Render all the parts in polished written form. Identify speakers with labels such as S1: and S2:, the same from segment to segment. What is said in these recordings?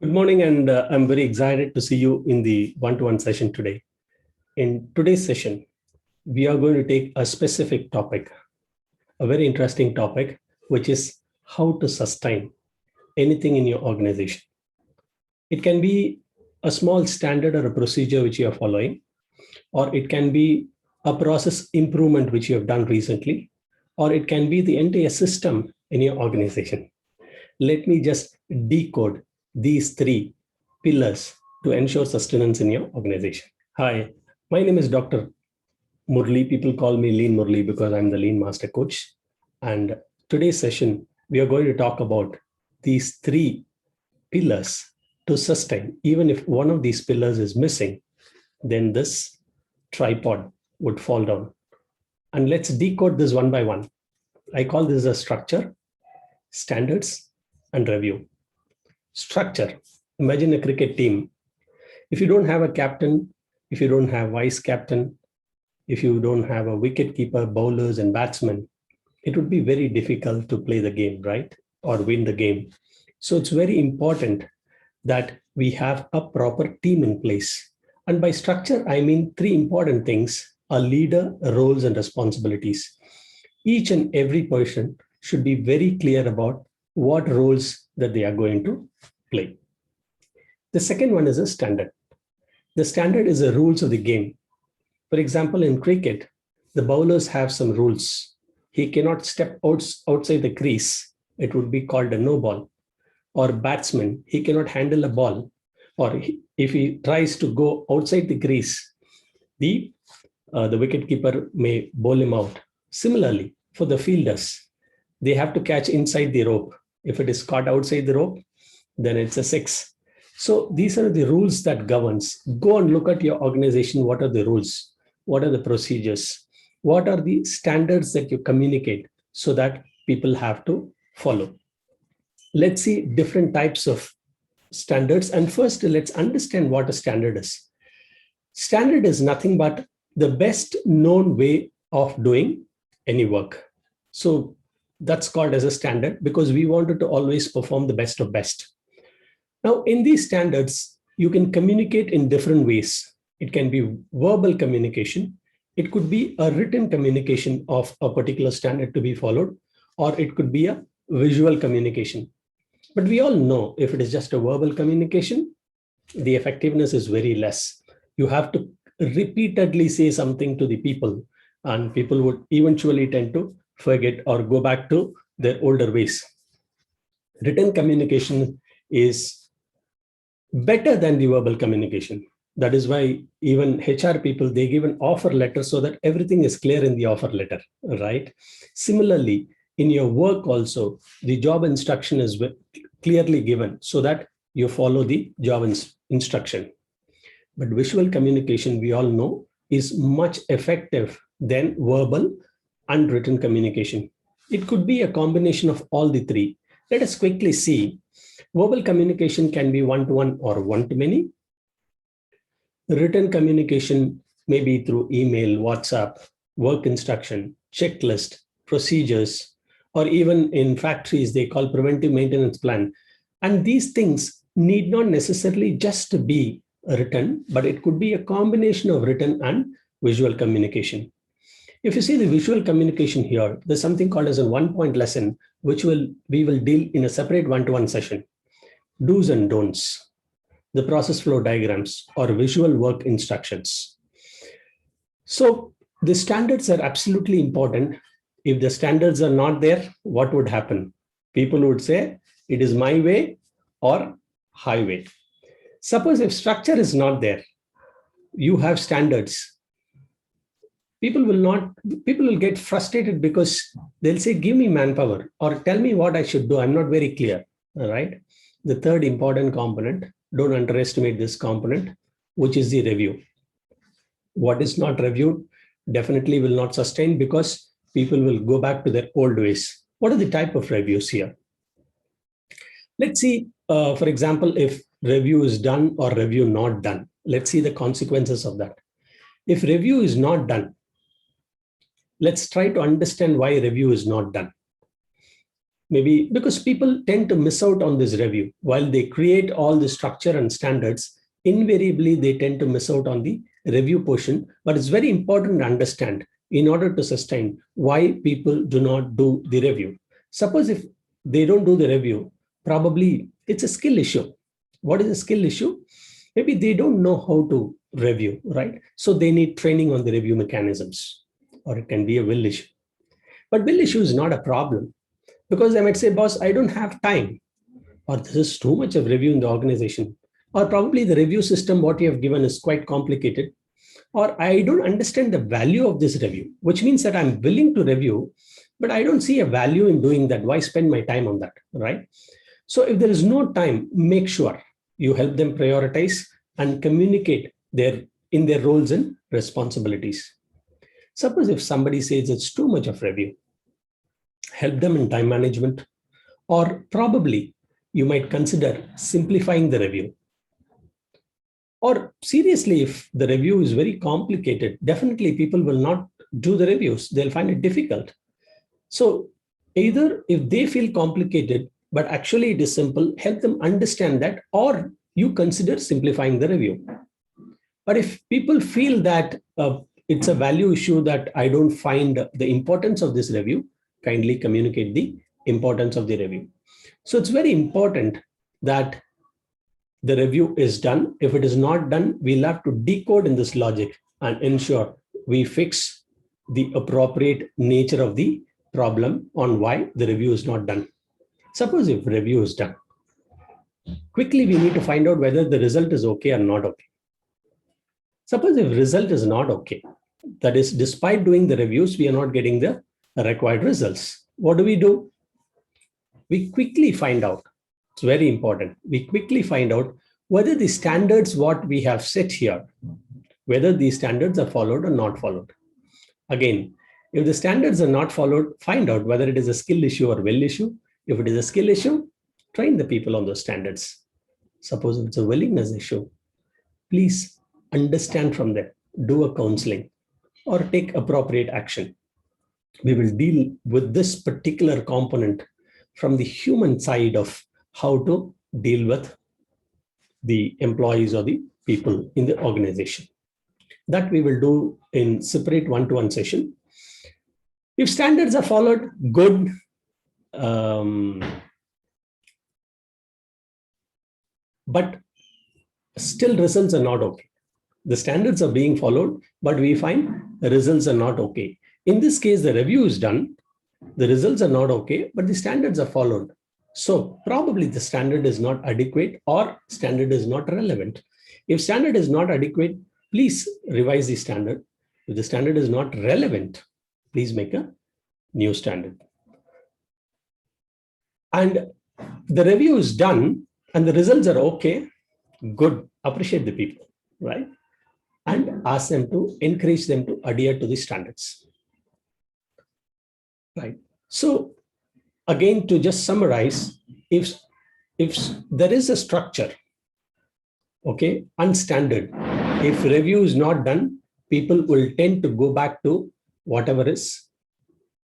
S1: Good morning, and I'm very excited to see you in the one-to-one session today. In today's session, we are going to take a specific topic, a very interesting topic, which is how to sustain anything in your organization. It can be a small standard or a procedure which you are following, or it can be a process improvement which you have done recently, or it can be the entire system in your organization. Let me just decode these three pillars to ensure sustenance in your organization. Hi, my name is Dr. Murli. People call me Lean Murli because I'm the Lean Master Coach. And today's session, we are going to talk about these three pillars to sustain. Even if one of these pillars is missing, then this tripod would fall down. And let's decode this one by one. I call this a structure, standards, and review. Structure. Imagine a cricket team. If you don't have a captain, if you don't have vice captain, if you don't have a wicket keeper, bowlers, and batsmen, it would be very difficult to play the game, right? Or win the game. So it's very important that we have a proper team in place. And by structure, I mean three important things: a leader, roles, and responsibilities. Each and every person should be very clear about what roles that they are going to play. The second one is a standard. The standard is the rules of the game. For example, in cricket, the bowlers have some rules. He cannot step outside the crease. It would be called a no ball. Or batsman, he cannot handle a ball. Or if he tries to go outside the crease, the wicketkeeper may bowl him out. Similarly, for the fielders, they have to catch inside the rope. If it is caught outside the rope, then it's a six. So these are the rules that governs. Go and look at your organization. What are the rules? What are the procedures? What are the standards that you communicate so that people have to follow? Let's see different types of standards. And first, let's understand what a standard is. Standard is nothing but the best known way of doing any work. So that's called as a standard because we wanted to always perform the best of best. Now, in these standards, you can communicate in different ways. It can be verbal communication. It could be a written communication of a particular standard to be followed, or it could be a visual communication. But we all know if it is just a verbal communication, the effectiveness is very less. You have to repeatedly say something to the people, and people would eventually tend to forget or go back to their older ways. Written communication is better than the verbal communication. That is why even HR people, they give an offer letter so that everything is clear in the offer letter, right? Similarly, in your work also, the job instruction is clearly given so that you follow the job instruction. But visual communication, we all know, is much effective than verbal and written communication. It could be a combination of all the three. Let us quickly see. Verbal communication can be one-to-one or one-to-many. Written communication may be through email, WhatsApp, work instruction, checklist, procedures, or even in factories, they call preventive maintenance plan. And these things need not necessarily just be written, but it could be a combination of written and visual communication. If you see the visual communication here, there's something called as a 1-point lesson, which we will deal in a separate one-to-one session. Do's and don'ts, the process flow diagrams, or visual work instructions. So the standards are absolutely important. If the standards are not there, what would happen? People would say, it is my way or highway. Suppose if structure is not there, you have standards. People will get frustrated because they'll say, give me manpower or tell me what I should do. I'm not very clear, all right? The third important component, don't underestimate this component, which is the review. What is not reviewed definitely will not sustain because people will go back to their old ways. What are the type of reviews here? Let's see, for example, if review is done or review not done. Let's see the consequences of that. If review is not done, let's try to understand why review is not done. maybe because people tend to miss out on this review. While they create all the structure and standards, invariably they tend to miss out on the review portion. But it's very important to understand in order to sustain why people do not do the review. Suppose if they don't do the review, probably it's a skill issue. What is a skill issue? Maybe they don't know how to review, right? So they need training on the review mechanisms, or it can be a will issue. But will issue is not a problem, because they might say, boss, I don't have time, or this is too much of review in the organization, or probably the review system, what you have given is quite complicated, or I don't understand the value of this review, which means that I'm willing to review, but I don't see a value in doing that. Why spend my time on that, right? So if there is no time, make sure you help them prioritize and communicate in their roles and responsibilities. Suppose if somebody says it's too much of review, help them in time management, or probably you might consider simplifying the review. Or seriously, if the review is very complicated, definitely people will not do the reviews. They'll find it difficult. So either if they feel complicated, but actually it is simple, help them understand that, or you consider simplifying the review. But if people feel that it's a value issue, that I don't find the importance of this review, kindly communicate the importance of the review. So it's very important that the review is done. If it is not done, we'll have to decode in this logic and ensure we fix the appropriate nature of the problem on why the review is not done. Suppose if review is done, quickly we need to find out whether the result is okay or not okay. Suppose if result is not okay, that is, despite doing the reviews, we are not getting the required results. What do? We quickly find out. It's very important. We quickly find out whether the standards what we have set here, whether these standards are followed or not followed. Again, if the standards are not followed, find out whether it is a skill issue or will issue. If it is a skill issue, train the people on those standards. Suppose if it's a willingness issue, please understand from them, do a counseling or take appropriate action. We will deal with this particular component from the human side of how to deal with the employees or the people in the organization. That we will do in separate one-to-one session. If standards are followed, good. But still results are not okay. The standards are being followed, but we find the results are not okay. In this case, the review is done. The results are not okay, but the standards are followed. So probably the standard is not adequate or standard is not relevant. If standard is not adequate, please revise the standard. If the standard is not relevant, please make a new standard. And the review is done and the results are okay, good, appreciate the people, right? And ask them to encourage them to adhere to the standards, right? So again, to just summarize, if there is a structure, okay, unstandard, if review is not done, people will tend to go back to whatever is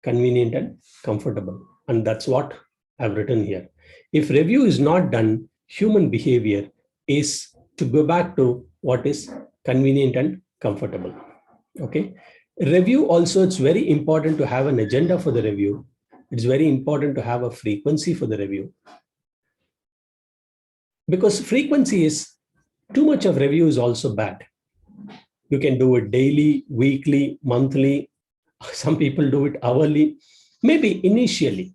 S1: convenient and comfortable. And that's what I've written here. If review is not done, human behavior is to go back to what is convenient and comfortable. Okay. Review also, it's very important to have an agenda for the review. It's very important to have a frequency for the review. Because frequency is too much of review is also bad. You can do it daily, weekly, monthly. Some people do it hourly. Maybe initially,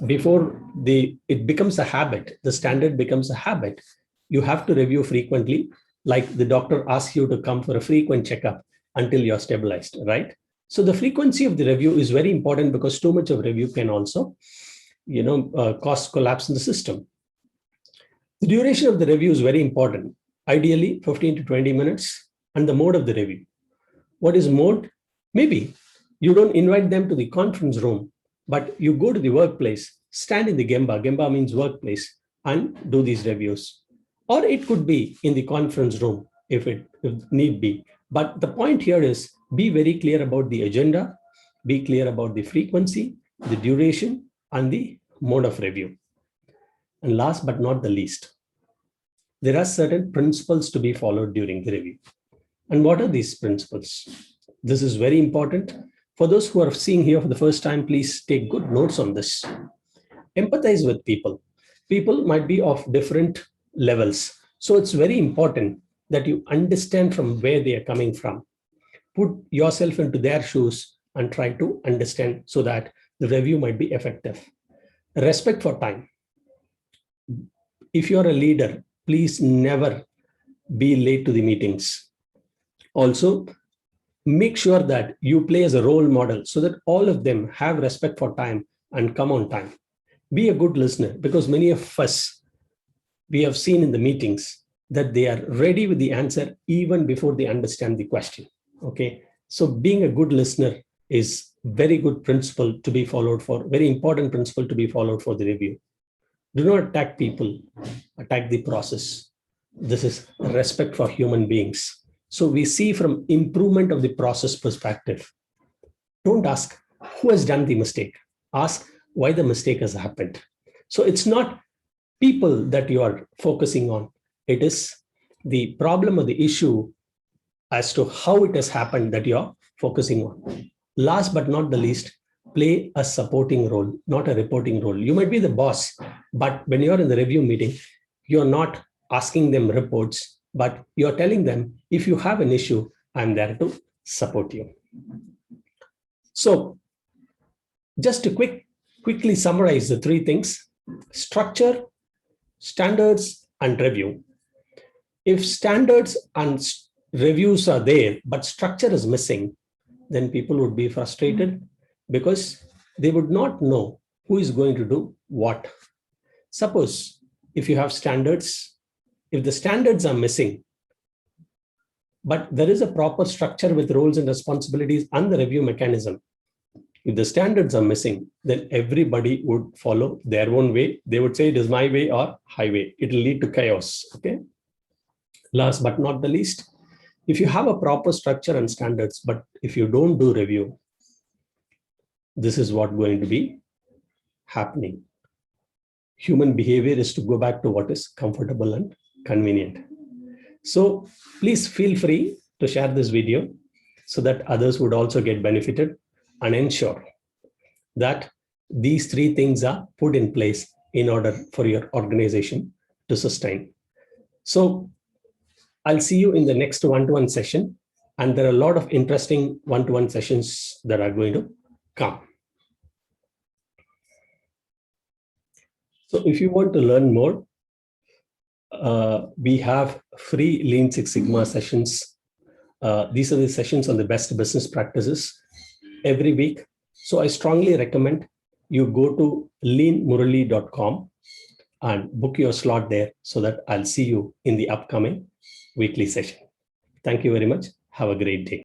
S1: before it becomes a habit, the standard becomes a habit, you have to review frequently, like the doctor asks you to come for a frequent checkup until you're stabilized, right? So the frequency of the review is very important because too much of review can also, cause collapse in the system. The duration of the review is very important. Ideally, 15 to 20 minutes, and the mode of the review. What is mode? Maybe you don't invite them to the conference room, but you go to the workplace, stand in the Gemba. Gemba means workplace, and do these reviews. Or it could be in the conference room if need be. But the point here is be very clear about the agenda, be clear about the frequency, the duration, and the mode of review. And last but not the least, there are certain principles to be followed during the review. And what are these principles? This is very important. For those who are seeing here for the first time, please take good notes on this. Empathize with people. People might be of different levels. So it's very important that you understand from where they are coming from. Put yourself into their shoes and try to understand so that the review might be effective. Respect for time. If you're a leader, please never be late to the meetings. Also, make sure that you play as a role model so that all of them have respect for time and come on time. Be a good listener, because many of us, we have seen in the meetings that they are ready with the answer even before they understand the question. Okay, so being a good listener is very good principle to be followed for, very important principle to be followed for the review. Do not attack people, attack the process. This is respect for human beings. So we see from improvement of the process perspective. Don't ask who has done the mistake. Ask why the mistake has happened. So it's not people that you are focusing on. It is the problem or the issue as to how it has happened that you're focusing on. Last but not the least, play a supporting role, not a reporting role. You might be the boss, but when you're in the review meeting, you're not asking them reports, but you're telling them, if you have an issue, I'm there to support you. So just to quickly summarize the three things: structure, standards, and review. If standards and reviews are there, but structure is missing, then people would be frustrated because they would not know who is going to do what. Suppose if you have standards, if the standards are missing, but there is a proper structure with roles and responsibilities and the review mechanism, if the standards are missing, then everybody would follow their own way. They would say it is my way or highway. It will lead to chaos. Okay. Last but not the least, if you have a proper structure and standards, but if you don't do review, this is what going to be happening. Human behavior is to go back to what is comfortable and convenient. So please feel free to share this video so that others would also get benefited, and ensure that these three things are put in place in order for your organization to sustain. So I'll see you in the next one-to-one session, and there are a lot of interesting one-to-one sessions that are going to come. So if you want to learn more, we have free Lean Six Sigma sessions. These are the sessions on the best business practices every week. So I strongly recommend you go to leanmurali.com and book your slot there so that I'll see you in the upcoming weekly session. Thank you very much. Have a great day.